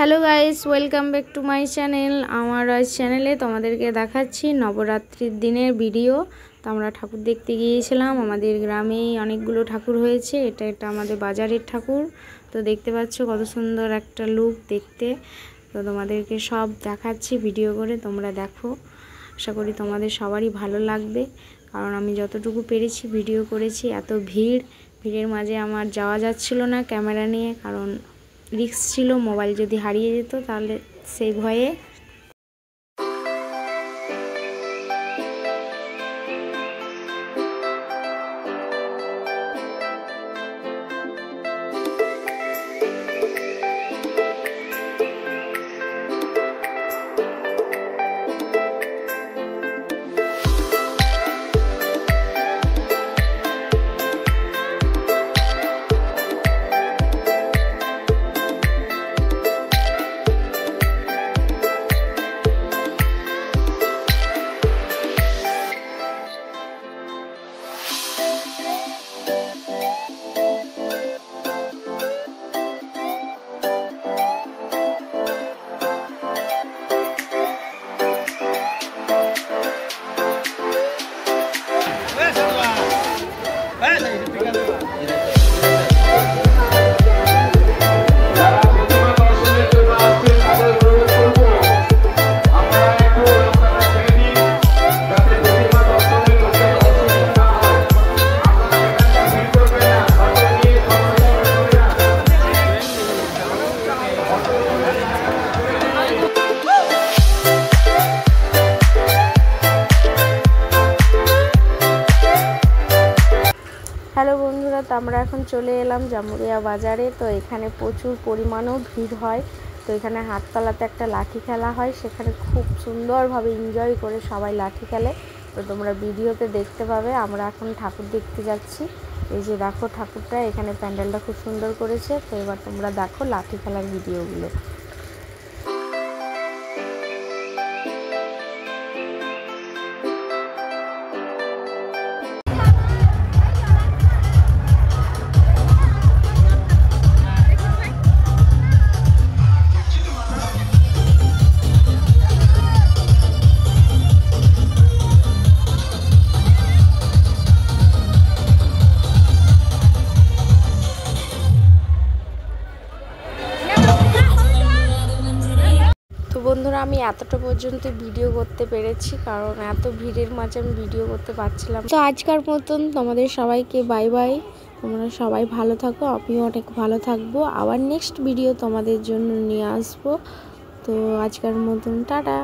Hello guys, welcome back to my channel. আমার আজ চ্যানেলে তোমাদেরকে দেখাচ্ছি নবরাত্রির দিনের ভিডিও। তো আমরা ঠাকুর দেখতে গিয়েছিলাম, আমাদের গ্রামেই অনেকগুলো ঠাকুর হয়েছে। এটা আমাদের বাজারের ঠাকুর। তো দেখতে পাচ্ছ কত সুন্দর একটা লুক দেখতে। তো তোমাদেরকে সব দেখাচ্ছি ভিডিও করে, তোমরা দেখো। আশা করি তোমাদের সবারই ভালো লাগবে, কারণ আমি যতটুকু পেরেছি ভিডিও করেছি। এত ভিড়ের মাঝে আমার যাওয়া যাচ্ছিল না ক্যামেরা নিয়ে, কারণ রিস্ক ছিল, মোবাইল যদি হারিয়ে যেত তাহলে সেই ভয়ে। হ্যালো বন্ধুরা, তো আমরা এখন চলে এলাম জামুরিয়া বাজারে। তো এখানে প্রচুর পরিমাণেও ভিড় হয়। তো এখানে হাটতলাতে একটা লাঠি খেলা হয়, সেখানে খুব সুন্দরভাবে এনজয় করে সবাই লাঠি খেলে। তো তোমরা ভিডিওতে দেখতে পাবে। আমরা এখন ঠাকুর দেখতে যাচ্ছি। এই যে দেখো ঠাকুরটা, এখানে প্যান্ডেলটা খুব সুন্দর করেছে। তো এবার তোমরা দেখো লাঠি খেলার ভিডিওগুলো। বন্ধুরা, আমি এতটা পর্যন্ত ভিডিও করতে পেরেছি, কারণ এত ভিড়ের মাঝে আমি ভিডিও করতে পারছিলাম। তো আজকের মতন তোমাদের সবাইকে বাই বাই। তোমরা সবাই ভালো থাকো, আমিও অনেক ভালো থাকবো। আবার নেক্সট ভিডিও তোমাদের জন্য নিয়ে আসবো। তো আজকের মতন টাটা।